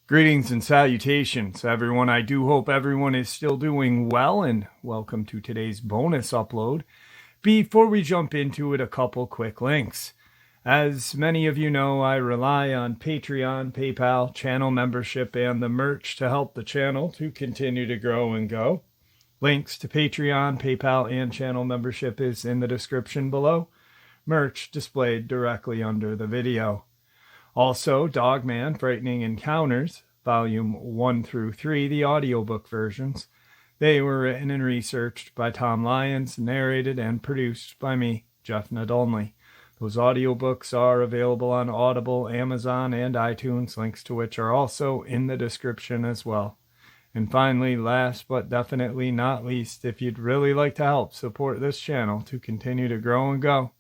Greetings and salutations, everyone. I do hope everyone is still doing well, and welcome to today's bonus upload. Before we jump into it, a couple quick links. As many of you know, I rely on Patreon, PayPal, channel membership, and the merch to help the channel to continue to grow and go. Links to Patreon, PayPal, and channel membership is in the description below. Merch displayed directly under the video. Also, Dogman, Frightening Encounters, Volume 1 through 3, the audiobook versions. They were written and researched by Tom Lyons, narrated and produced by me, Jeff Nadolny. Those audiobooks are available on Audible, Amazon, and iTunes, links to which are also in the description as well. And finally, last but definitely not least, if you'd really like to help support this channel to continue to grow and go,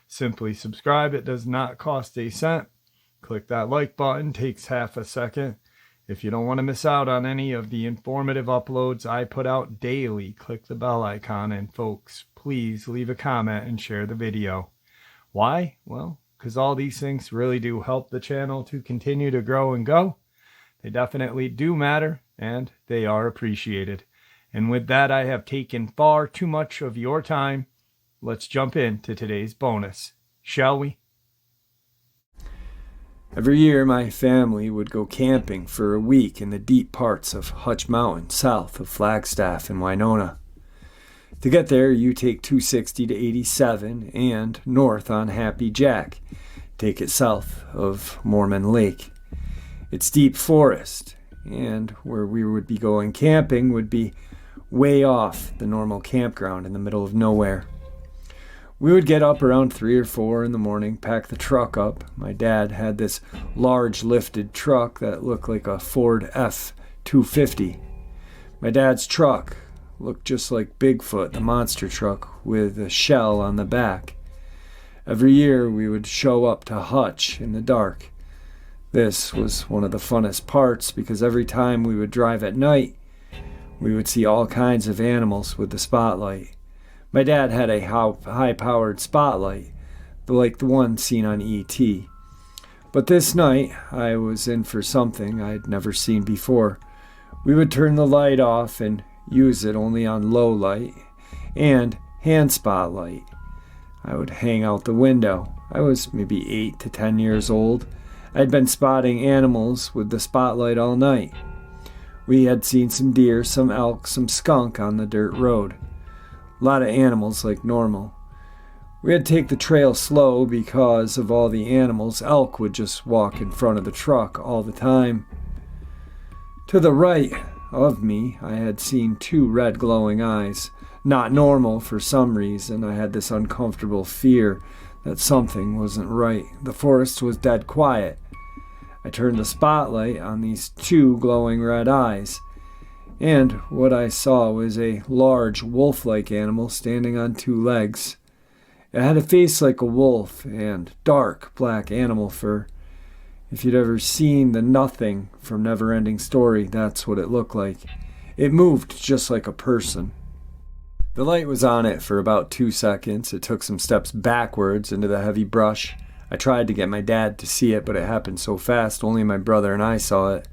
simply subscribe. It does not cost a cent. Click that like button, takes half a second. If you don't want to miss out on any of the informative uploads I put out daily, click the bell icon, and folks, please leave a comment and share the video. Why? Well, because all these things really do help the channel to continue to grow and go. They definitely do matter, and they are appreciated. And with that, I have taken far too much of your time. Let's jump into today's bonus, shall we? Every year, my family would go camping for a week in the deep parts of Hutch Mountain, south of Flagstaff and Winona. To get there, you take 260 to 87 and north on Happy Jack. Take it south of Mormon Lake. It's deep forest, and where we would be going camping would be way off the normal campground in the middle of nowhere. We would get up around 3 or 4 in the morning, pack the truck up. My dad had this large lifted truck that looked like a Ford F-250. My dad's truck looked just like Bigfoot, the monster truck, with a shell on the back. Every year we would show up to Hutch in the dark. This was one of the funnest parts because every time we would drive at night, we would see all kinds of animals with the spotlight. My dad had a high-powered spotlight, like the one seen on E.T. But this night, I was in for something I'd never seen before. We would turn the light off and use it only on low light and hand spotlight. I would hang out the window. I was maybe 8 to 10 years old. I'd been spotting animals with the spotlight all night. We had seen some deer, some elk, some skunk on the dirt road. A lot of animals like normal. We had to take the trail slow because of all the animals. Elk would just walk in front of the truck all the time. To the right of me, I had seen 2 red glowing eyes. Not normal for some reason. I had this uncomfortable fear that something wasn't right. The forest was dead quiet. I turned the spotlight on these 2 glowing red eyes. And what I saw was a large wolf-like animal standing on 2 legs. It had a face like a wolf and dark black animal fur. If you'd ever seen the Nothing from Neverending Story, that's what it looked like. It moved just like a person. The light was on it for about 2 seconds. It took some steps backwards into the heavy brush. I tried to get my dad to see it, but it happened so fast, only my brother and I saw it.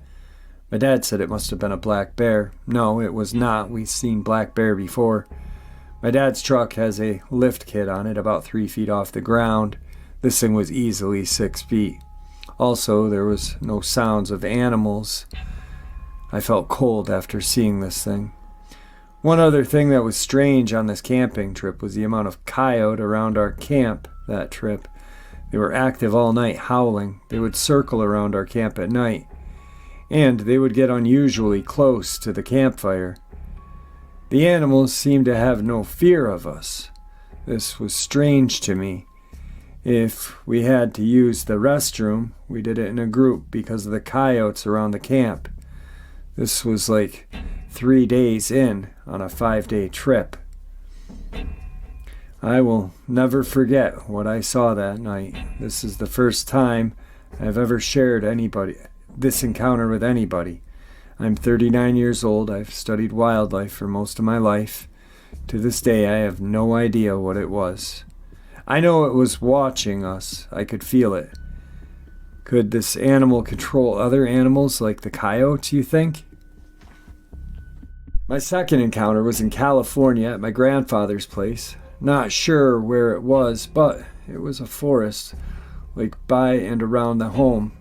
My dad said it must have been a black bear. No, it was not. We've seen black bear before. My dad's truck has a lift kit on it about 3 feet off the ground. This thing was easily 6 feet. Also, there was no sounds of animals. I felt cold after seeing this thing. One other thing that was strange on this camping trip was the amount of coyote around our camp that trip. They were active all night, howling. They would circle around our camp at night. And they would get unusually close to the campfire. The animals seemed to have no fear of us. This was strange to me. If we had to use the restroom, we did it in a group because of the coyotes around the camp. This was like 3 days in on a 5-day trip. I will never forget what I saw that night. This is the first time I've ever shared this encounter with anybody. I'm 39 years old. I've studied wildlife for most of my life. To this day, I have no idea what it was. I know it was watching us. I could feel it. Could this animal control other animals like the coyotes, you think? My second encounter was in California at my grandfather's place. Not sure where it was, but it was a forest, like by and around the home.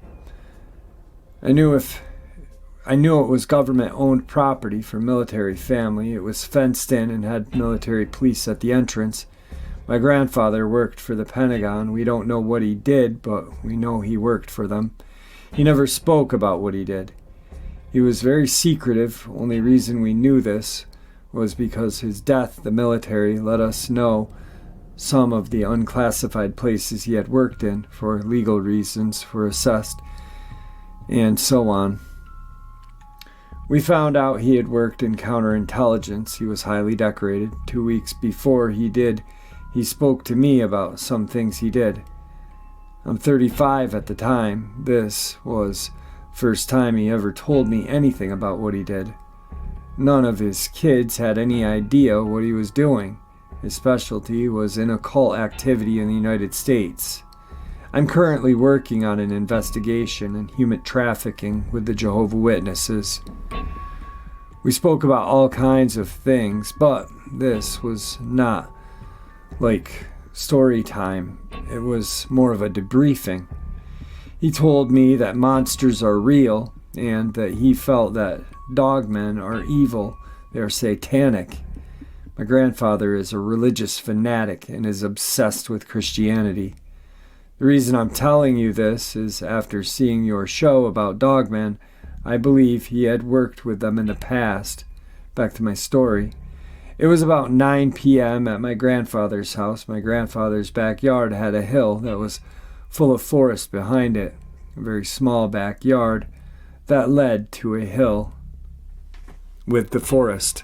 I knew it was government-owned property for military family. It was fenced in and had military police at the entrance. My grandfather worked for the Pentagon. We don't know what he did, but we know he worked for them. He never spoke about what he did. He was very secretive. Only reason we knew this was because his death, the military, let us know some of the unclassified places he had worked in for legal reasons, for assessed, and so on. We found out he had worked in counterintelligence. He was highly decorated. 2 weeks before he spoke to me about some things he did. I'm 35 at the time. This was first time he ever told me anything about what he did. None of his kids had any idea what he was doing. His specialty was in occult activity in the United States. I'm currently working on an investigation in human trafficking with the Jehovah's Witnesses. We spoke about all kinds of things, but this was not like story time. It was more of a debriefing. He told me that monsters are real and that he felt that dogmen are evil. They are satanic. My grandfather is a religious fanatic and is obsessed with Christianity. The reason I'm telling you this is after seeing your show about Dogman, I believe he had worked with them in the past. Back to my story. It was about 9 p.m. at my grandfather's house. My grandfather's backyard had a hill that was full of forest behind it, a very small backyard that led to a hill with the forest.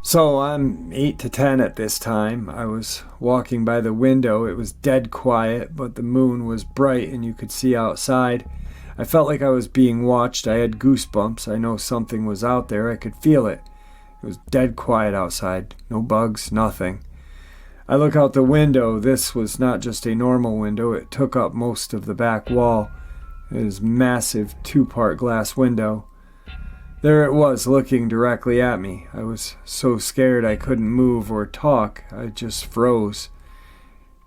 So I'm 8 to 10 at this time. I was walking by the window. It was dead quiet, but the moon was bright and you could see outside. I felt like I was being watched. I had goosebumps. I know something was out there. I could feel it. It was dead quiet outside. No bugs, nothing. I look out the window. This was not just a normal window. It took up most of the back wall. It was a massive 2-part glass window. There it was, looking directly at me. I was so scared I couldn't move or talk. I just froze.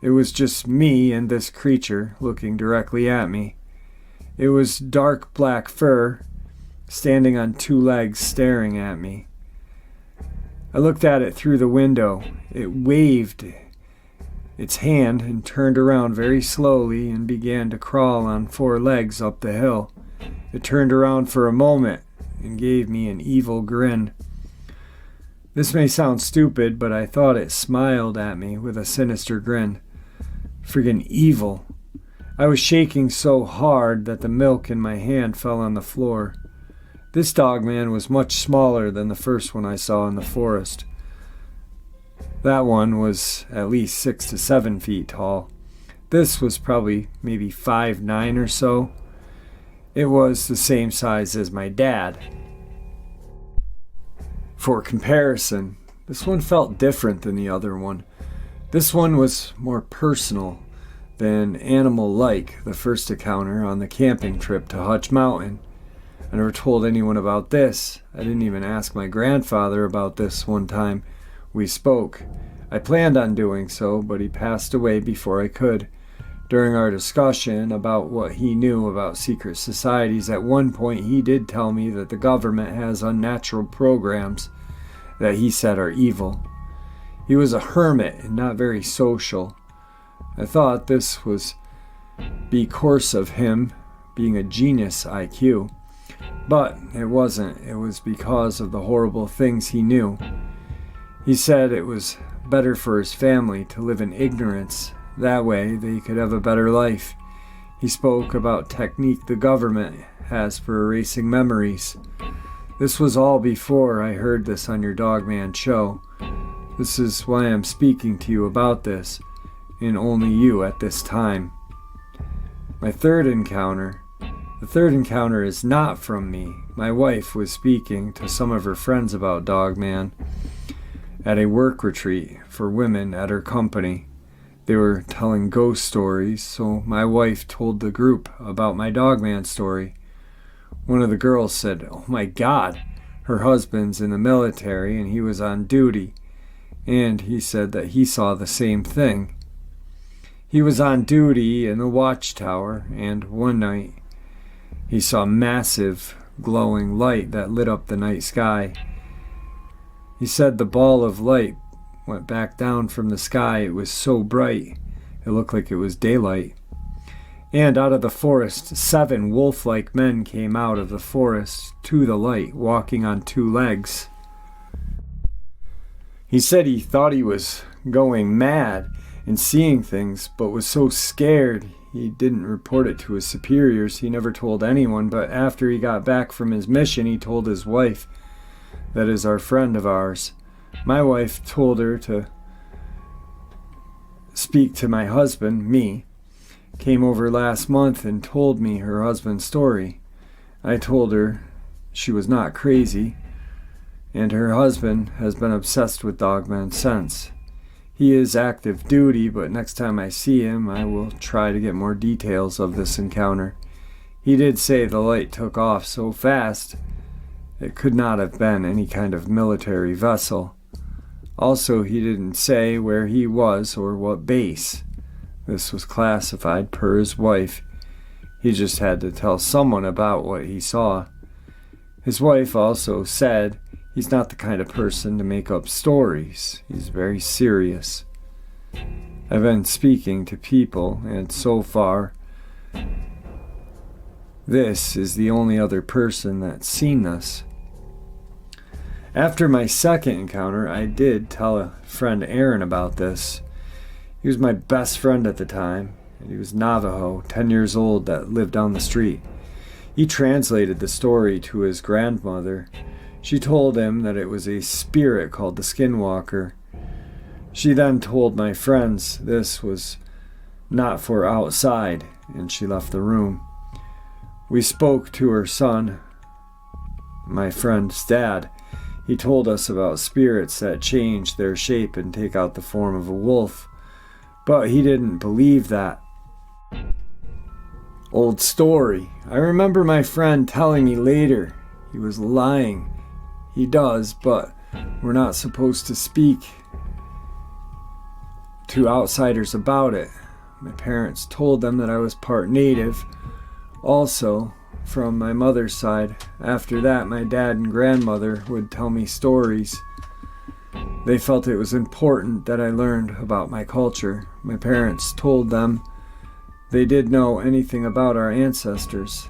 It was just me and this creature looking directly at me. It was dark black fur, standing on 2 legs staring at me. I looked at it through the window. It waved its hand and turned around very slowly and began to crawl on 4 legs up the hill. It turned around for a moment and gave me an evil grin. This may sound stupid, but I thought it smiled at me with a sinister grin. Friggin' evil. I was shaking so hard that the milk in my hand fell on the floor. This dogman was much smaller than the first one I saw in the forest. That one was at least 6 to 7 feet tall. This was probably maybe 5'9" or so. It was the same size as my dad. For comparison, this one felt different than the other one. This one was more personal than animal-like, the first encounter on the camping trip to Hutch Mountain. I never told anyone about this. I didn't even ask my grandfather about this one time we spoke. I planned on doing so, but he passed away before I could. During our discussion about what he knew about secret societies, at one point he did tell me that the government has unnatural programs that he said are evil. He was a hermit and not very social. I thought this was because of him being a genius IQ. But it wasn't. It was because of the horrible things he knew. He said it was better for his family to live in ignorance. That way they could have a better life. He spoke about technique the government has for erasing memories. This was all before I heard this on your Dogman show. This is why I'm speaking to you about this, and only you at this time. My third encounter. The third encounter is not from me. My wife was speaking to some of her friends about Dogman. at a work retreat for women at her company. They were telling ghost stories, so my wife told the group about my Dogman story. One of the girls said, "Oh my God, her husband's in the military and he was on duty." And he said that he saw the same thing. He was on duty in the watchtower, and one night he saw massive glowing light that lit up the night sky. He said the ball of light went back down from the sky. It was so bright, it looked like it was daylight. And out of the forest, 7 wolf-like men came out of the forest to the light, walking on 2 legs. He said he thought he was going mad and seeing things, but was so scared he didn't report it to his superiors. He never told anyone, but after he got back from his mission, he told his wife, that is our friend of ours. My wife told her to speak to my husband, me. Came over last month and told me her husband's story. I told her she was not crazy, and her husband has been obsessed with Dogman since. He is active duty, but next time I see him, I will try to get more details of this encounter. He did say the light took off so fast, it could not have been any kind of military vessel. Also, he didn't say where he was or what base. This was classified per his wife. He just had to tell someone about what he saw. His wife also said he's not the kind of person to make up stories. He's very serious. I've been speaking to people, and so far, this is the only other person that's seen this. After my second encounter, I did tell a friend Aaron about this. He was my best friend at the time, and he was Navajo, 10 years old, that lived down the street. He translated the story to his grandmother. She told him that it was a spirit called the Skinwalker. She then told my friends this was not for outside, and she left the room. We spoke to her son, my friend's dad. He told us about spirits that change their shape and take out the form of a wolf, but he didn't believe that. Old story. I remember my friend telling me later he was lying. He does, but we're not supposed to speak to outsiders about it. My parents told them that I was part native, also from my mother's side. After that, my dad and grandmother would tell me stories. They felt it was important that I learned about my culture. My parents told them they did know anything about our ancestors.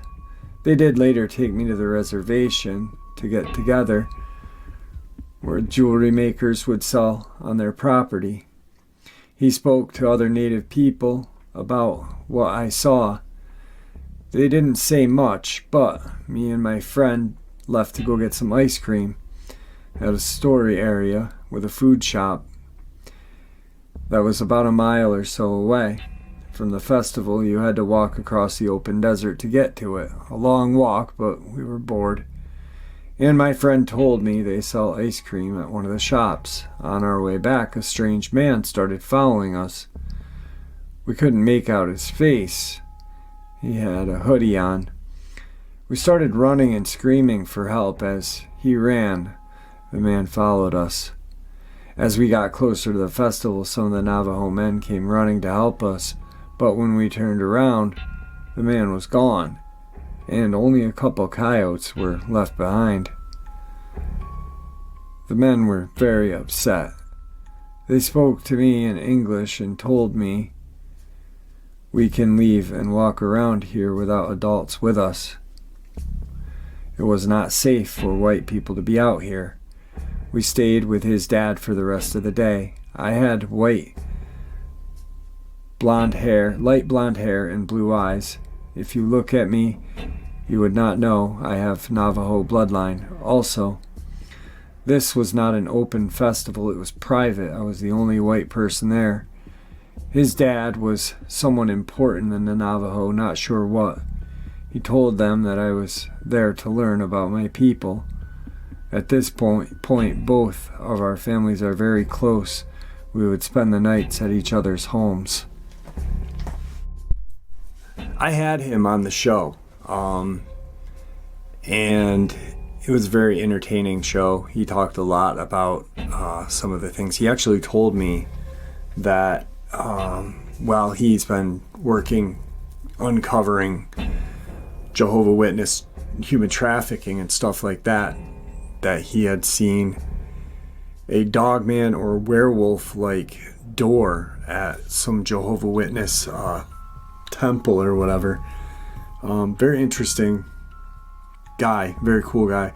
They did later take me to the reservation to get together, where jewelry makers would sell on their property. He spoke to other native people about what I saw. They didn't say much, but me and my friend left to go get some ice cream at a story area with a food shop that was about a mile or so away. From the festival, you had to walk across the open desert to get to it. A long walk, but we were bored. And my friend told me they sell ice cream at one of the shops. On our way back, a strange man started following us. We couldn't make out his face. He had a hoodie on. We started running and screaming for help. As he ran, the man followed us. As we got closer to the festival, some of the Navajo men came running to help us, but when we turned around, the man was gone, and only a couple coyotes were left behind. The men were very upset. They spoke to me in English and told me we can leave and walk around here without adults with us. It was not safe for white people to be out here. We stayed with his dad for the rest of the day. I had light blonde hair, and blue eyes. If you look at me, you would not know I have Navajo bloodline. Also, this was not an open festival, it was private. I was the only white person there. His dad was someone important in the Navajo, not sure what. He told them that I was there to learn about my people. At this point, both of our families are very close. We would spend the nights at each other's homes. I had him on the show, and it was a very entertaining show. He talked a lot about some of the things. He actually told me that while he's been working, uncovering Jehovah's Witness human trafficking and stuff like that, that he had seen a Dogman or werewolf-like door at some Jehovah's Witness temple or whatever. Very interesting guy, very cool guy.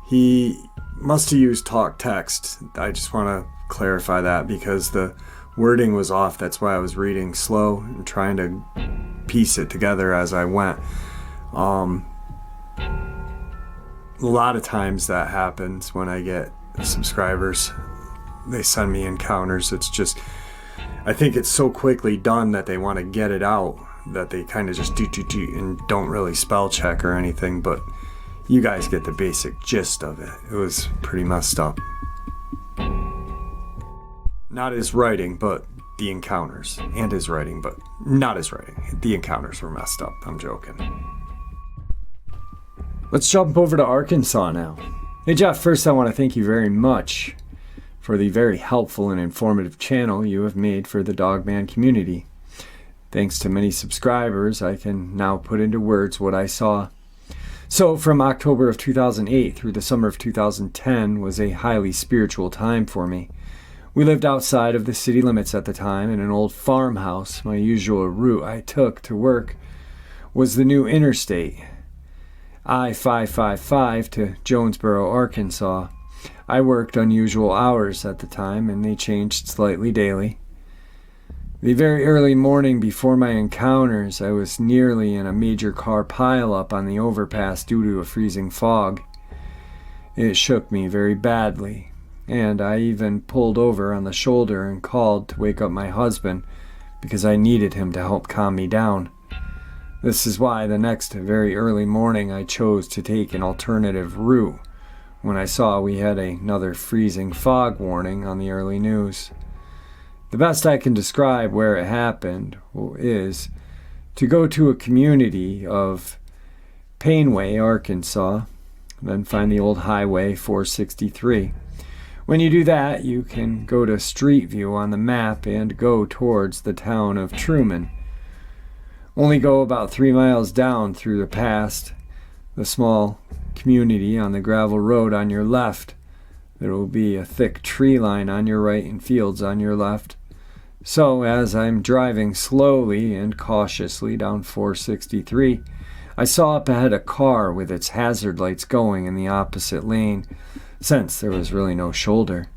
He must have used talk text. I just want to clarify that because the wording was off. That's why I was reading slow and trying to piece it together as I went. A lot of times that happens when I get subscribers. They send me encounters. It's just, I think it's so quickly done that they want to get it out that they kind of just do and don't really spell check or anything, but you guys get the basic gist of it. It was pretty messed up. Not his writing, but the encounters. And his writing, but not his writing. The encounters were messed up. I'm joking. Let's jump over to Arkansas now. Hey Jeff, first I want to thank you very much for the very helpful and informative channel you have made for the Dogman community. Thanks to many subscribers, I can now put into words what I saw. So from October of 2008 through the summer of 2010 was a highly spiritual time for me. We lived outside of the city limits at the time in an old farmhouse. My usual route I took to work was the new interstate, I-555 to Jonesboro, Arkansas. I worked unusual hours at the time, and they changed slightly daily. The very early morning before my encounters, I was nearly in a major car pileup on the overpass due to a freezing fog. It shook me very badly, and I even pulled over on the shoulder and called to wake up my husband because I needed him to help calm me down. This is why the next very early morning I chose to take an alternative route when I saw we had another freezing fog warning on the early news. The best I can describe where it happened is to go to a community of Painway, Arkansas, then find the old Highway 463. When you do that, you can go to Street View on the map and go towards the town of Truman. Only go about 3 miles down through the past the small community on the gravel road on your left. There will be a thick tree line on your right and fields on your left. So as I'm driving slowly and cautiously down 463, I saw up ahead a car with its hazard lights going in the opposite lane. Since there was really no shoulder,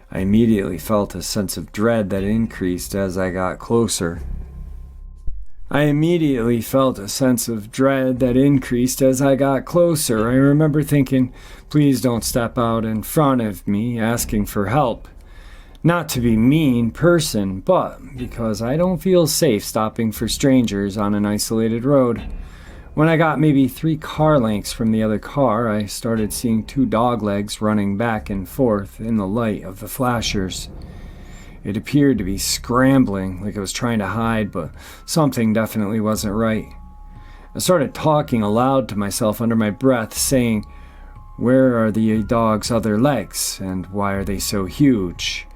I immediately felt a sense of dread that increased as I got closer. I remember thinking, please don't step out in front of me asking for help. Not to be mean person, but because I don't feel safe stopping for strangers on an isolated road. When I got maybe 3 car lengths from the other car, I started seeing 2 dog legs running back and forth in the light of the flashers. It appeared to be scrambling, like it was trying to hide, but something definitely wasn't right. I started talking aloud to myself under my breath, saying, "Where are the dog's other legs, and why are they so huge?"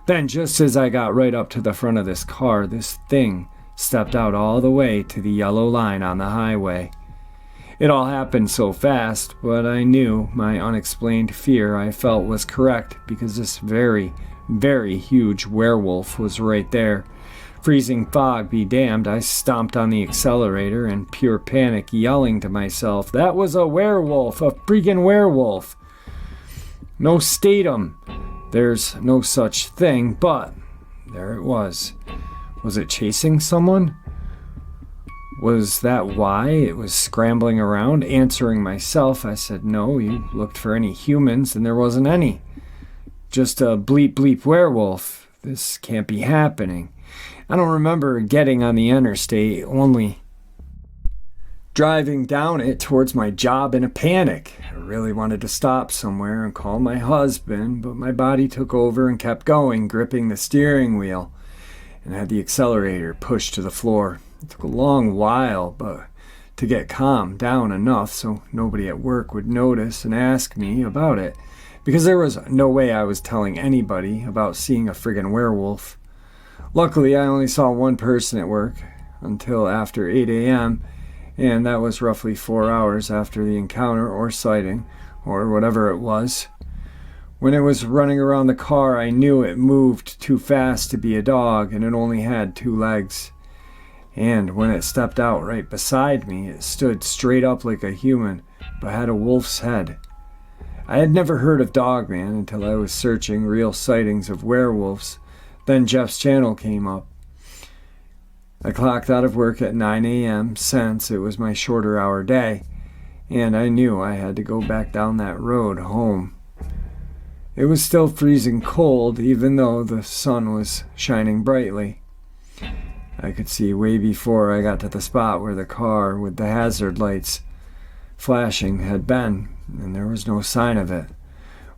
Then, just as I got right up to the front of this car, this thing stepped out all the way to the yellow line on the highway. It all happened so fast, but I knew my unexplained fear I felt was correct because this very, very huge werewolf was right there. Freezing fog be damned, I stomped on the accelerator in pure panic, yelling to myself, "That was a werewolf, a freaking werewolf!" No statum. There's no such thing, but there it was. Was it chasing someone? Was that why it was scrambling around? Answering myself, I said, "No, you looked for any humans and there wasn't any. Just a bleep bleep werewolf. This can't be happening." I don't remember getting on the interstate, only driving down it towards my job in a panic. I really wanted to stop somewhere and call my husband, but my body took over and kept going, gripping the steering wheel and had the accelerator pushed to the floor. It took a long while, but to get calmed down enough so nobody at work would notice and ask me about it, because there was no way I was telling anybody about seeing a friggin' werewolf. Luckily, I only saw one person at work until after 8 a.m., and that was roughly 4 hours after the encounter or sighting, or whatever it was. When it was running around the car, I knew it moved too fast to be a dog, and it only had 2 legs. And when it stepped out right beside me, it stood straight up like a human, but had a wolf's head. I had never heard of Dogman until I was searching real sightings of werewolves. Then Jeff's channel came up. I clocked out of work at 9 a.m. since it was my shorter hour day, and I knew I had to go back down that road home. It was still freezing cold, even though the sun was shining brightly. I could see way before I got to the spot where the car with the hazard lights flashing had been, and there was no sign of it.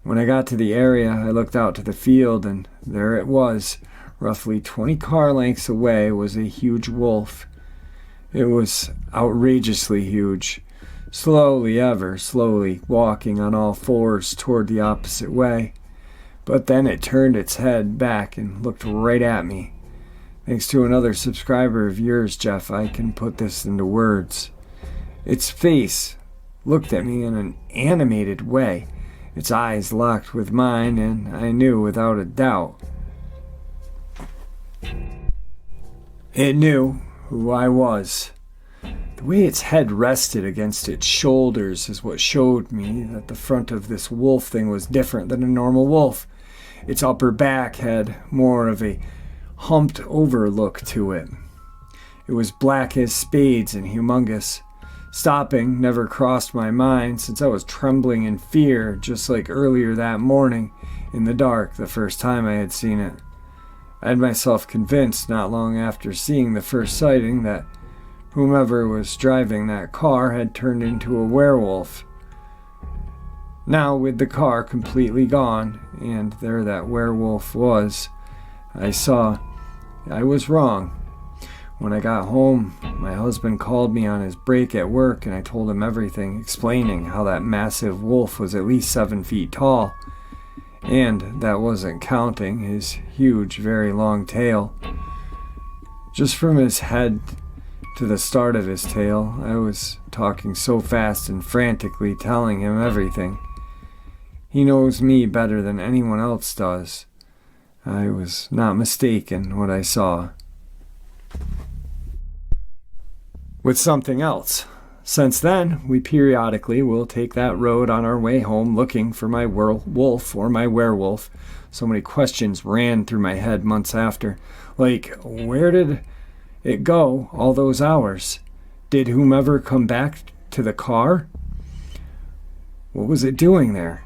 When I got to the area, I looked out to the field, and there it was. Roughly 20 car lengths away was a huge wolf. It was outrageously huge, ever slowly walking on all fours toward the opposite way. But then it turned its head back and looked right at me. Thanks to another subscriber of yours, Jeff, I can put this into words. Its face looked at me in an animated way. Its eyes locked with mine, and I knew without a doubt it knew who I was. The way its head rested against its shoulders is what showed me that the front of this wolf thing was different than a normal wolf. Its upper back had more of a humped over look to it. It was black as spades and humongous. Stopping never crossed my mind since I was trembling in fear, just like earlier that morning in the dark the first time I had seen it. I had myself convinced not long after seeing the first sighting that whomever was driving that car had turned into a werewolf. Now, with the car completely gone, and there that werewolf was, I saw I was wrong. When I got home, my husband called me on his break at work, and I told him everything, explaining how that massive wolf was at least 7 feet tall. And that wasn't counting his huge, very long tail. Just from his head to the start of his tail, I was talking so fast and frantically telling him everything. He knows me better than anyone else does. I was not mistaken what I saw. With something else. Since then, we periodically will take that road on our way home looking for my wolf or my werewolf. So many questions ran through my head months after. Like, where did it go all those hours? Did whomever come back to the car? What was it doing there?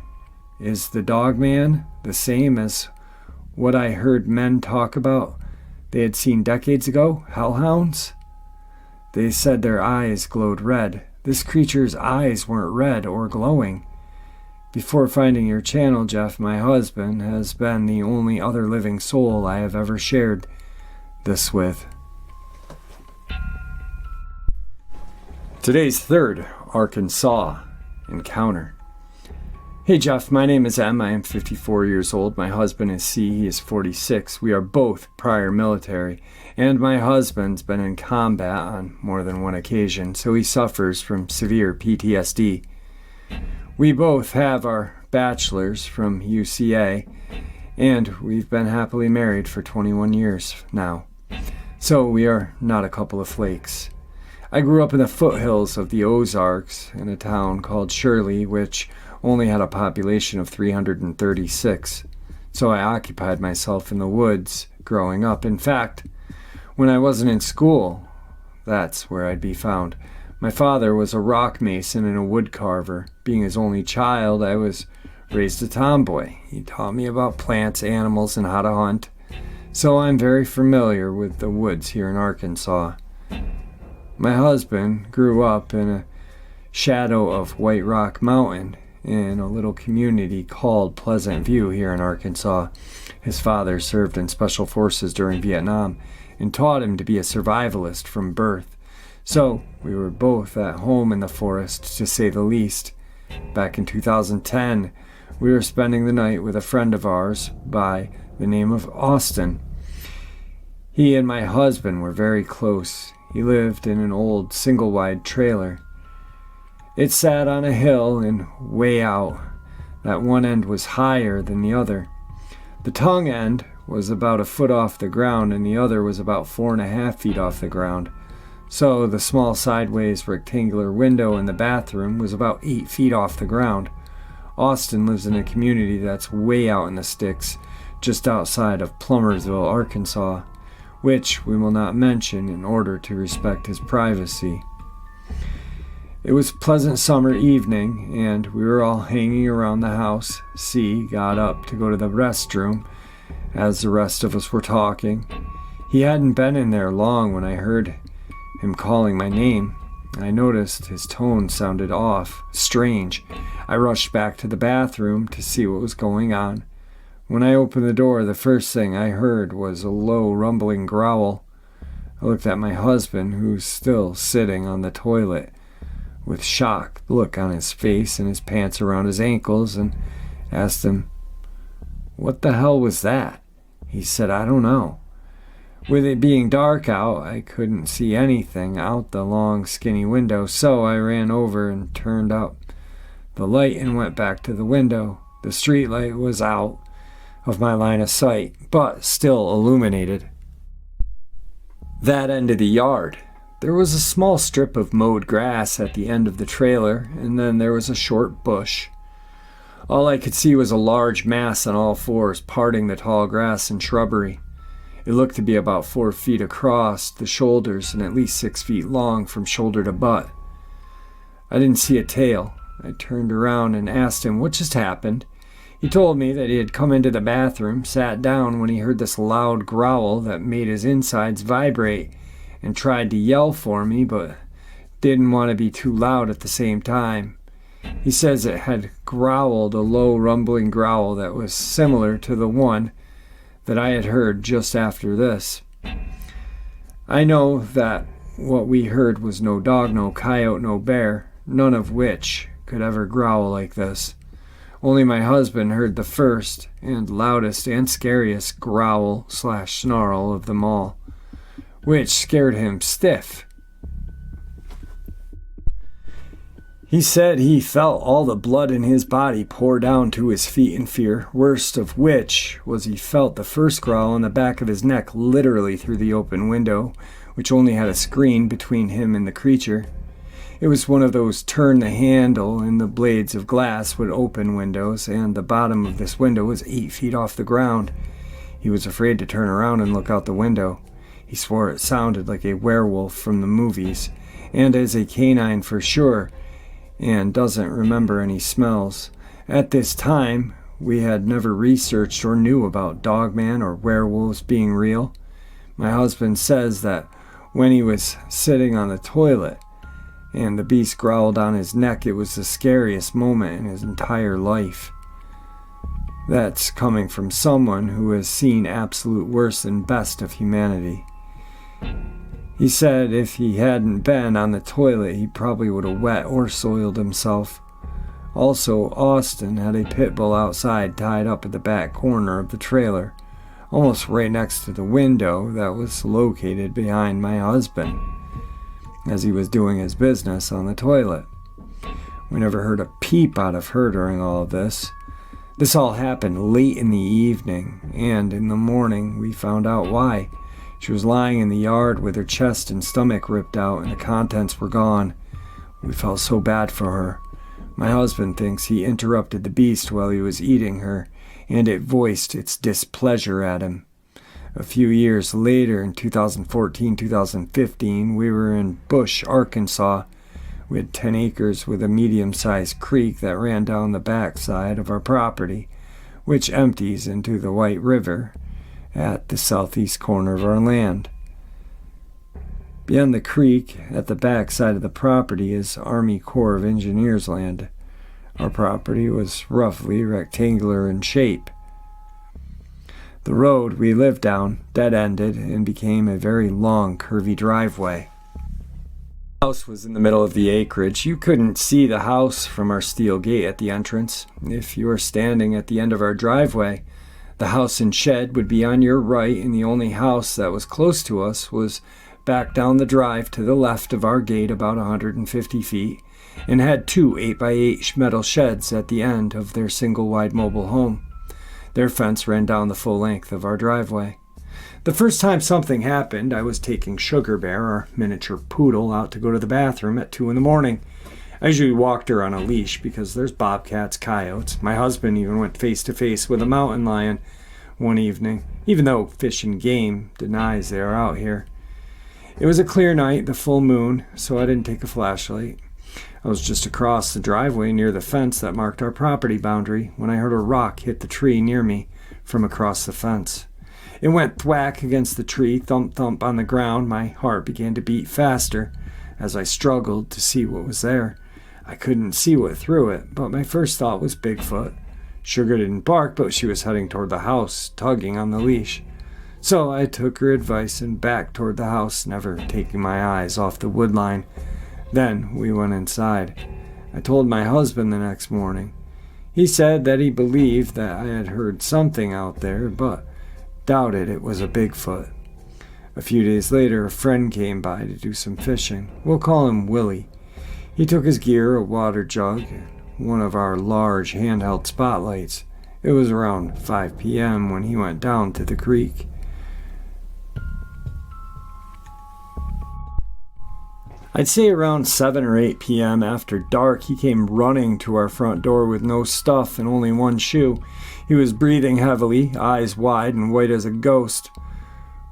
Is the Dogman the same as what I heard men talk about they had seen decades ago? Hellhounds? They said their eyes glowed red. This creature's eyes weren't red or glowing. Before finding your channel, Jeff, my husband has been the only other living soul I have ever shared this with. Today's third Arkansas encounter. Hey Jeff, my name is M. I am 54 years old. My husband is C. He is 46. We are both prior military, and my husband's been in combat on more than one occasion, so he suffers from severe PTSD. We both have our bachelors from UCA, and we've been happily married for 21 years now. So we are not a couple of flakes. I grew up in the foothills of the Ozarks in a town called Shirley, which only had a population of 336, so I occupied myself in the woods growing up. In fact, when I wasn't in school, that's where I'd be found. My father was a rock mason and a wood carver. Being his only child, I was raised a tomboy. He taught me about plants, animals, and how to hunt, so I'm very familiar with the woods here in Arkansas. My husband grew up in a shadow of White Rock Mountain in a little community called Pleasant View here in Arkansas. His father served in Special Forces during Vietnam and taught him to be a survivalist from birth. So we were both at home in the forest, to say the least. Back in 2010, we were spending the night with a friend of ours by the name of Austin. He and my husband were very close. He lived in an old single-wide trailer. It sat on a hill and way out. That one end was higher than the other. The tongue end was about a foot off the ground and the other was about 4.5 feet off the ground. So the small sideways rectangular window in the bathroom was about 8 feet off the ground. Austin lives in a community that's way out in the sticks, just outside of Plummersville, Arkansas, which we will not mention in order to respect his privacy. It was a pleasant summer evening, and we were all hanging around the house. C got up to go to the restroom as the rest of us were talking. He hadn't been in there long when I heard him calling my name. I noticed his tone sounded off, strange. I rushed back to the bathroom to see what was going on. When I opened the door, the first thing I heard was a low, rumbling growl. I looked at my husband, who's still sitting on the toilet, with shock look on his face and his pants around his ankles, and asked him, "What the hell was that?" He said, "I don't know." With it being dark out, I couldn't see anything out the long, skinny window, so I ran over and turned up the light and went back to the window. The street light was out of my line of sight, but still illuminated that end of the yard. There was a small strip of mowed grass at the end of the trailer, and then there was a short bush. All I could see was a large mass on all fours parting the tall grass and shrubbery. It looked to be about 4 feet across the shoulders and at least 6 feet long from shoulder to butt. I didn't see a tail. I turned around and asked him what just happened. He told me that he had come into the bathroom, sat down when he heard this loud growl that made his insides vibrate, and tried to yell for me, but didn't want to be too loud at the same time. He says it had growled a low rumbling growl that was similar to the one that I had heard just after this. I know that what we heard was no dog, no coyote, no bear, none of which could ever growl like this. Only my husband heard the first and loudest and scariest growl/snarl of them all, which scared him stiff. He said he felt all the blood in his body pour down to his feet in fear, worst of which was he felt the first growl on the back of his neck literally through the open window, which only had a screen between him and the creature. It was one of those turn the handle and the blades of glass would open windows, and the bottom of this window was 8 feet off the ground. He was afraid to turn around and look out the window. He swore it sounded like a werewolf from the movies, and as a canine for sure, and doesn't remember any smells. At this time, we had never researched or knew about Dogman or werewolves being real. My husband says that when he was sitting on the toilet and the beast growled on his neck, it was the scariest moment in his entire life. That's coming from someone who has seen absolute worst and best of humanity. He said if he hadn't been on the toilet, he probably would have wet or soiled himself. Also, Austin had a pit bull outside tied up at the back corner of the trailer, almost right next to the window that was located behind my husband, as he was doing his business on the toilet. We never heard a peep out of her during all of this. This all happened late in the evening, and in the morning we found out why. She was lying in the yard with her chest and stomach ripped out and the contents were gone. We felt so bad for her. My husband thinks he interrupted the beast while he was eating her, and it voiced its displeasure at him. A few years later, in 2014-2015, we were in Bush, Arkansas. We had 10 acres with a medium-sized creek that ran down the backside of our property, which empties into the White River at the southeast corner of our land. Beyond the creek, at the back side of the property, is Army Corps of Engineers land. Our property was roughly rectangular in shape. The road we lived down dead-ended and became a very long, curvy driveway. The house was in the middle of the acreage. You couldn't see the house from our steel gate at the entrance. If you were standing at the end of our driveway, the house and shed would be on your right, and the only house that was close to us was back down the drive to the left of our gate about 150 feet, and had two 8x8 metal sheds at the end of their single-wide mobile home. Their fence ran down the full length of our driveway. The first time something happened, I was taking Sugar Bear, our miniature poodle, out to go to the bathroom at 2 in the morning. I usually walked her on a leash because there's bobcats, coyotes. My husband even went face-to-face with a mountain lion one evening, even though Fish and Game denies they are out here. It was a clear night, the full moon, so I didn't take a flashlight. I was just across the driveway near the fence that marked our property boundary when I heard a rock hit the tree near me from across the fence. It went thwack against the tree, thump thump on the ground. My heart began to beat faster as I struggled to see what was there. I couldn't see what threw it, but my first thought was Bigfoot. Sugar didn't bark, but she was heading toward the house, tugging on the leash. So I took her advice and backed toward the house, never taking my eyes off the wood line. Then we went inside. I told my husband the next morning. He said that he believed that I had heard something out there, but doubted it was a Bigfoot. A few days later, a friend came by to do some fishing. We'll call him Willie. He took his gear, a water jug, and one of our large handheld spotlights. It was around 5 p.m. when he went down to the creek. I'd say around 7 or 8 p.m. after dark, he came running to our front door with no stuff and only one shoe. He was breathing heavily, eyes wide and white as a ghost.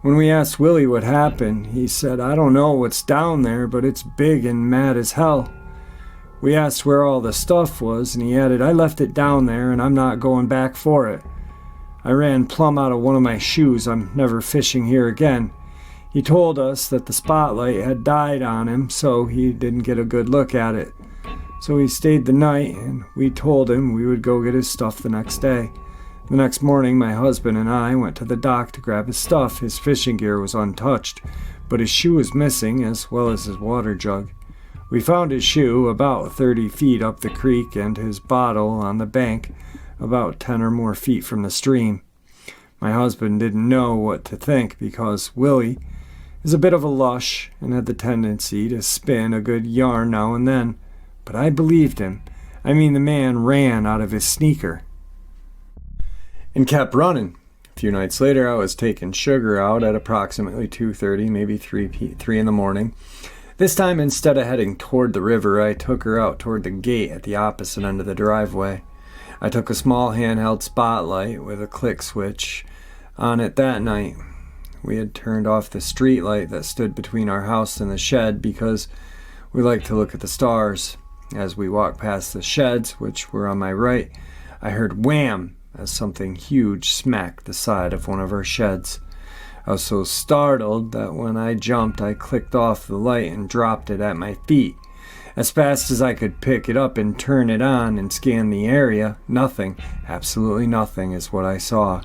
When we asked Willie what happened, he said, "I don't know what's down there, but it's big and mad as hell." We asked where all the stuff was, and he added, "I left it down there and I'm not going back for it. I ran plumb out of one of my shoes. I'm never fishing here again." He told us that the spotlight had died on him, so he didn't get a good look at it. So he stayed the night, and we told him we would go get his stuff the next day. The next morning, my husband and I went to the dock to grab his stuff. His fishing gear was untouched, but his shoe was missing, as well as his water jug. We found his shoe about 30 feet up the creek and his bottle on the bank about 10 or more feet from the stream. My husband didn't know what to think because Willie is a bit of a lush and had the tendency to spin a good yarn now and then. But I believed him. I mean, the man ran out of his sneaker and kept running. A few nights later, I was taking Sugar out at approximately 2:30, maybe 3 in the morning. This time, instead of heading toward the river, I took her out toward the gate at the opposite end of the driveway. I took a small handheld spotlight with a click switch on it that night. We had turned off the street light that stood between our house and the shed because we liked to look at the stars. As we walked past the sheds, which were on my right, I heard wham as something huge smacked the side of one of our sheds. I was so startled that when I jumped, I clicked off the light and dropped it at my feet. As fast as I could pick it up and turn it on and scan the area, nothing, absolutely nothing is what I saw.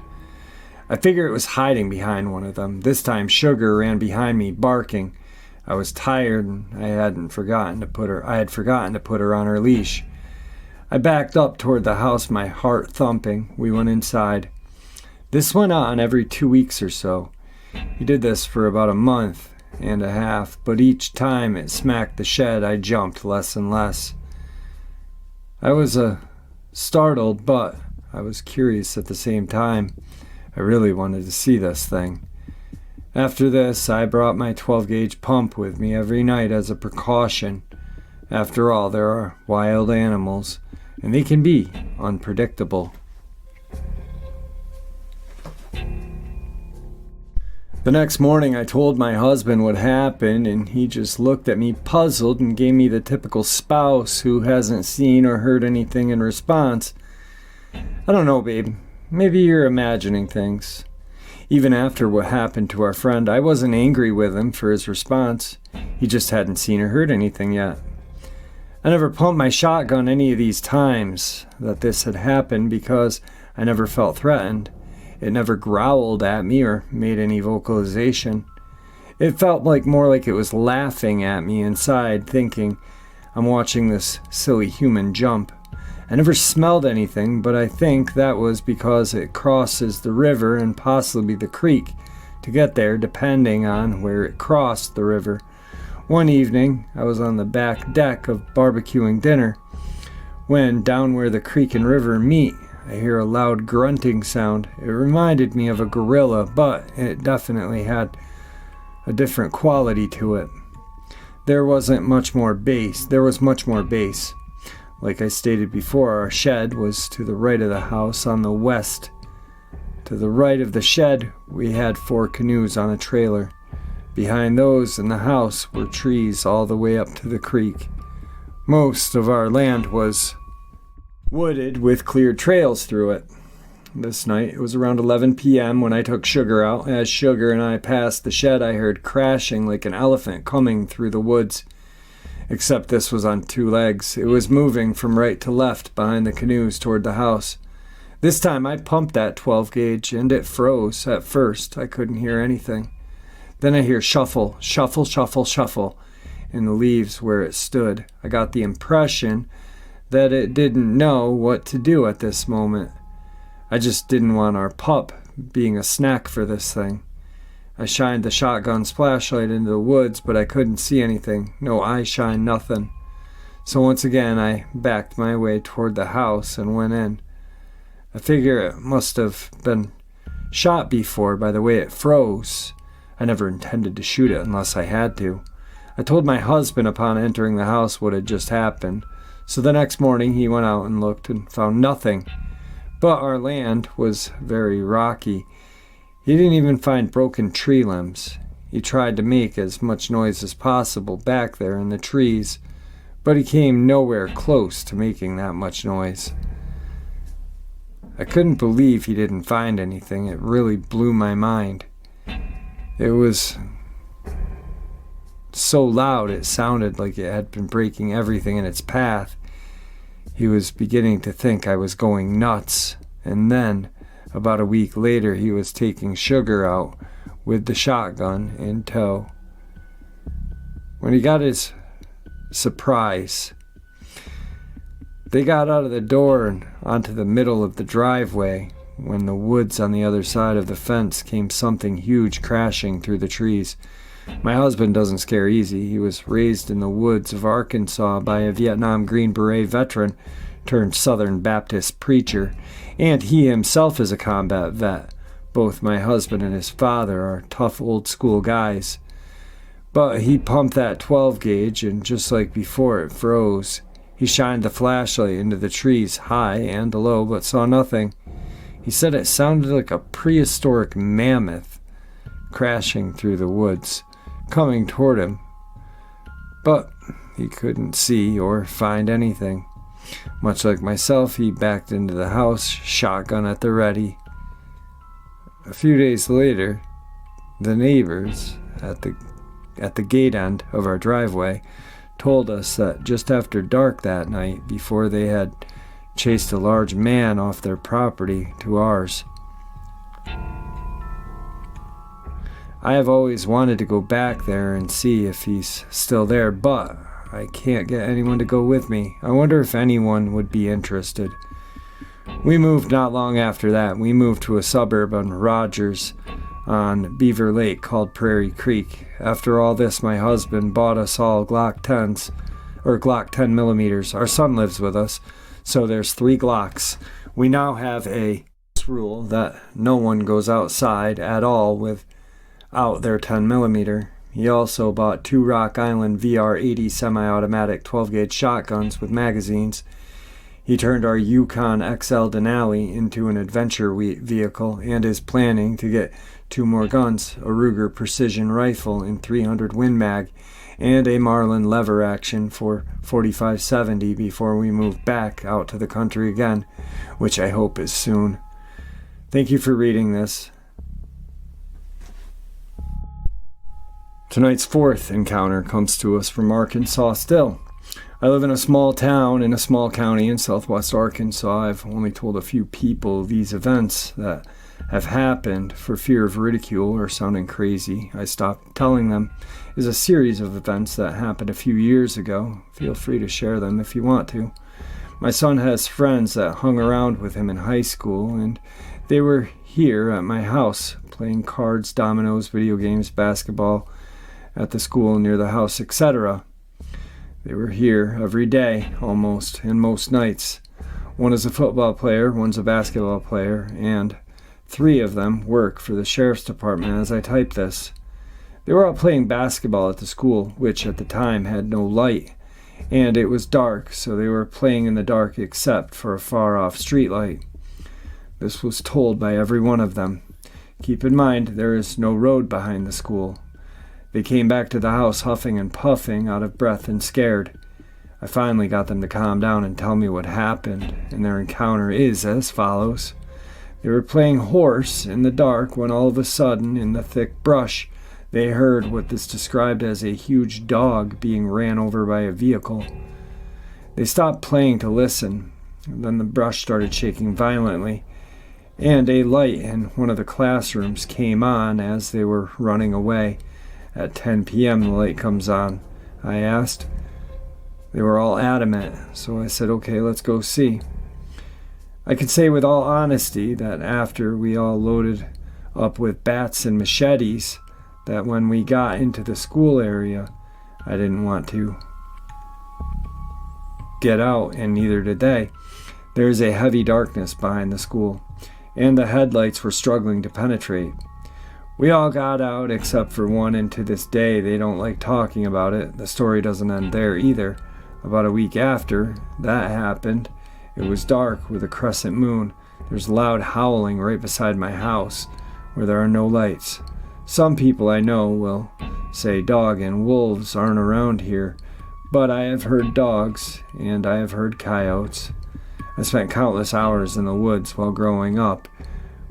I figured it was hiding behind one of them. This time Sugar ran behind me barking. I was tired and I had forgotten to put her on her leash. I backed up toward the house, my heart thumping. We went inside. This went on every 2 weeks or so. He did this for about a month and a half, but each time it smacked the shed, I jumped less and less. I was startled, but I was curious at the same time. I really wanted to see this thing. After this, I brought my 12-gauge pump with me every night as a precaution. After all, there are wild animals, and they can be unpredictable. The next morning, I told my husband what happened, and he just looked at me puzzled and gave me the typical spouse who hasn't seen or heard anything in response. "I don't know, babe. Maybe you're imagining things." Even after what happened to our friend, I wasn't angry with him for his response. He just hadn't seen or heard anything yet. I never pumped my shotgun any of these times that this had happened because I never felt threatened. It never growled at me or made any vocalization. It felt more like it was laughing at me inside, thinking, I'm watching this silly human jump. I never smelled anything, but I think that was because it crosses the river and possibly the creek to get there, depending on where it crossed the river. One evening, I was on the back deck of barbecuing dinner when, down where the creek and river meet, I hear a loud grunting sound. It reminded me of a gorilla, but it definitely had a different quality to it. There was much more bass. Like I stated before, our shed was to the right of the house on the west. To the right of the shed, we had 4 canoes on a trailer. Behind those in the house were trees all the way up to the creek. Most of our land was wooded with clear trails through it. This night, it was around 11 p.m. when I took Sugar out. As Sugar and I passed the shed, I heard crashing like an elephant coming through the woods. Except this was on 2 legs. It was moving from right to left behind the canoes toward the house. This time I pumped that 12 gauge and it froze. At first, I couldn't hear anything. Then I hear shuffle, shuffle, shuffle, shuffle in the leaves where it stood. I got the impression that it didn't know what to do at this moment. I just didn't want our pup being a snack for this thing. I shined the shotgun's flashlight into the woods, but I couldn't see anything. No eye shine, nothing. So once again, I backed my way toward the house and went in. I figure it must have been shot before by the way it froze. I never intended to shoot it unless I had to. I told my husband upon entering the house what had just happened. So the next morning he went out and looked and found nothing. But our land was very rocky. He didn't even find broken tree limbs. He tried to make as much noise as possible back there in the trees, but he came nowhere close to making that much noise. I couldn't believe he didn't find anything. It really blew my mind. It was so loud it sounded like it had been breaking everything in its path. He was beginning to think I was going nuts, and then about a week later, he was taking Sugar out with the shotgun in tow. When he got his surprise, they got out of the door and onto the middle of the driveway. When the woods on the other side of the fence came something huge crashing through the trees. My husband doesn't scare easy. He was raised in the woods of Arkansas by a Vietnam Green Beret veteran turned Southern Baptist preacher, and he himself is a combat vet. Both my husband and his father are tough old school guys. But he pumped that 12 gauge, and just like before it froze. He shined the flashlight into the trees high and low, but saw nothing. He said it sounded like a prehistoric mammoth crashing through the woods, coming toward him. But he couldn't see or find anything. Much like myself, he backed into the house, shotgun at the ready. A few days later, the neighbors at the gate end of our driveway told us that just after dark that night, before they had chased a large man off their property to ours. I have always wanted to go back there and see if he's still there, but I can't get anyone to go with me. I wonder if anyone would be interested. We moved not long after that. We moved to a suburb on Rogers on Beaver Lake called Prairie Creek. After all this, my husband bought us all Glock 10s, or Glock 10 millimeters. Our son lives with us, so there's 3 Glocks. We now have a rule that no one goes outside at all without their 10 millimeter. He also bought 2 Rock Island VR-80 semi-automatic 12-gauge shotguns with magazines. He turned our Yukon XL Denali into an adventure vehicle and is planning to get 2 more guns, a Ruger precision rifle in 300 Win Mag, and a Marlin lever action for 4570 before we move back out to the country again, which I hope is soon. Thank you for reading this. Tonight's fourth encounter comes to us from Arkansas still. I live in a small town in a small county in southwest Arkansas. I've only told a few people these events that have happened for fear of ridicule or sounding crazy. I stopped telling them. Is a series of events that happened a few years ago. Feel free to share them if you want to. My son has friends that hung around with him in high school, and they were here at my house playing cards, dominoes, video games, basketball at the school near the house, etc. They were here every day, almost, and most nights. One is a football player, one's a basketball player, and 3 of them work for the sheriff's department as I type this. They were out playing basketball at the school, which at the time had no light, and it was dark, so they were playing in the dark except for a far-off streetlight. This was told by every one of them. Keep in mind, there is no road behind the school. They came back to the house huffing and puffing, out of breath and scared. I finally got them to calm down and tell me what happened, and their encounter is as follows. They were playing horse in the dark when all of a sudden, in the thick brush, they heard what is described as a huge dog being ran over by a vehicle. They stopped playing to listen, and then the brush started shaking violently, and a light in one of the classrooms came on as they were running away. At 10 p.m. the light comes on. I asked. They were all adamant, so I said, okay, let's go see. I can say with all honesty that after we all loaded up with bats and machetes, that when we got into the school area, I didn't want to get out, and neither did they. There is a heavy darkness behind the school, and the headlights were struggling to penetrate. We all got out except for one, and to this day they don't like talking about it. The story doesn't end there either. About a week after that happened, it was dark with a crescent moon. There's loud howling right beside my house where there are no lights. Some people I know will say dog and wolves aren't around here, but I have heard dogs and I have heard coyotes. I spent countless hours in the woods while growing up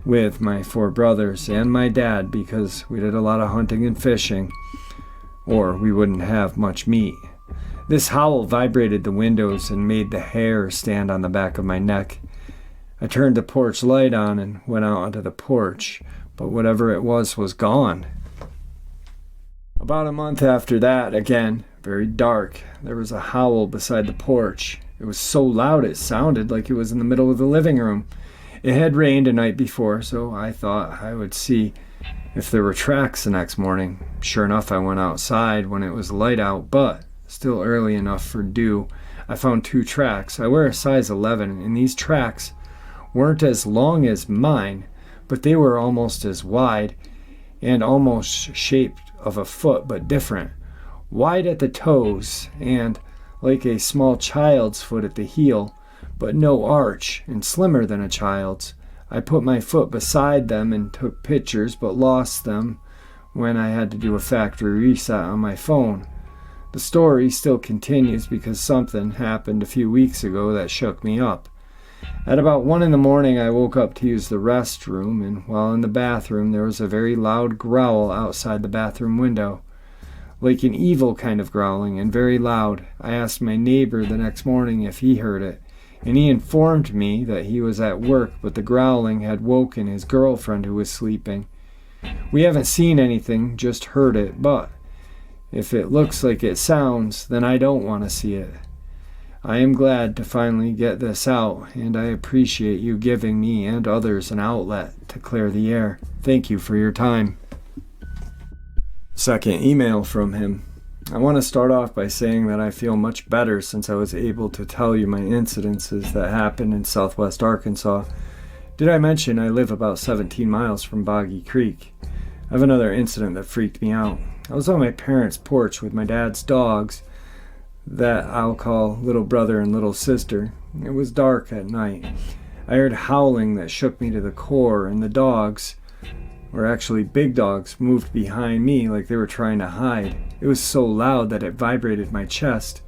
with my 4 brothers and my dad because we did a lot of hunting and fishing, or we wouldn't have much meat. This howl vibrated the windows and made the hair stand on the back of my neck. I turned the porch light on and went out onto the porch, but whatever it was gone. About a month after that, again, very dark, there was a howl beside the porch. It was so loud it sounded like it was in the middle of the living room. It had rained the night before, so I thought I would see if there were tracks the next morning. Sure enough, I went outside when it was light out, but still early enough for dew. I found 2 tracks. I wear a size 11, and these tracks weren't as long as mine, but they were almost as wide and almost shaped of a foot, but different. Wide at the toes and like a small child's foot at the heel, but no arch, and slimmer than a child's. I put my foot beside them and took pictures, but lost them when I had to do a factory reset on my phone. The story still continues because something happened a few weeks ago that shook me up. At about 1 in the morning, I woke up to use the restroom, and while in the bathroom, there was a very loud growl outside the bathroom window. Like an evil kind of growling, and very loud. I asked my neighbor the next morning if he heard it, and he informed me that he was at work, but the growling had woken his girlfriend who was sleeping. We haven't seen anything, just heard it, but if it looks like it sounds, then I don't want to see it. I am glad to finally get this out, and I appreciate you giving me and others an outlet to clear the air. Thank you for your time. Second email from him. I want to start off by saying that I feel much better since I was able to tell you my incidences that happened in southwest Arkansas. Did I mention I live about 17 miles from Boggy Creek? I have another incident that freaked me out. I was on my parents' porch with my dad's dogs that I'll call little brother and little sister. It was dark at night. I heard howling that shook me to the core, and the dogs, or actually big dogs, moved behind me like they were trying to hide. It was so loud that it vibrated my chest.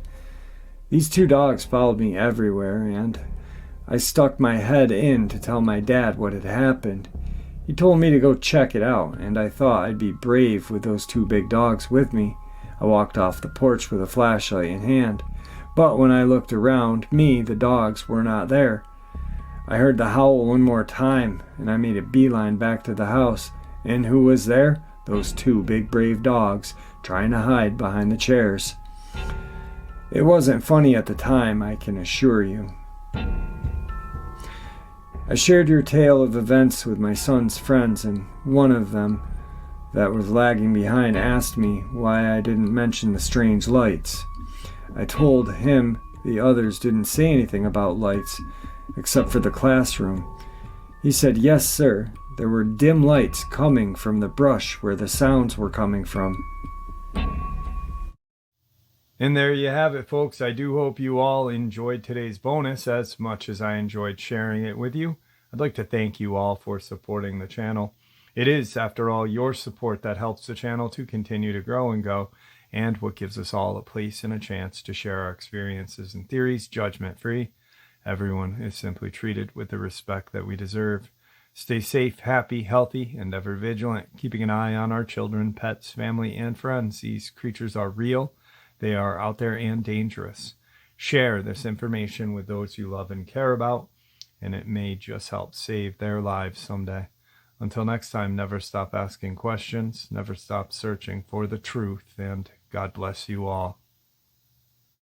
These 2 dogs followed me everywhere, and I stuck my head in to tell my dad what had happened. He told me to go check it out, and I thought I'd be brave with those two big dogs with me. I walked off the porch with a flashlight in hand, but when I looked around me, the dogs were not there. I heard the howl one more time, and I made a beeline back to the house. And who was there? Those two big brave dogs, trying to hide behind the chairs. It wasn't funny at the time, I can assure you. I shared your tale of events with my son's friends, and one of them, that was lagging behind, asked me why I didn't mention the strange lights. I told him the others didn't say anything about lights, except for the classroom. He said, yes, sir, there were dim lights coming from the brush where the sounds were coming from. And there you have it, folks. I do hope you all enjoyed today's bonus as much as I enjoyed sharing it with you. I'd like to thank you all for supporting the channel. It is, after all, your support that helps the channel to continue to grow and go, and what gives us all a place and a chance to share our experiences and theories judgment-free. Everyone is simply treated with the respect that we deserve. Stay safe, happy, healthy, and ever vigilant, keeping an eye on our children, pets, family, and friends. These creatures are real. They are out there and dangerous. Share this information with those you love and care about, and it may just help save their lives someday. Until next time, never stop asking questions, never stop searching for the truth, and God bless you all.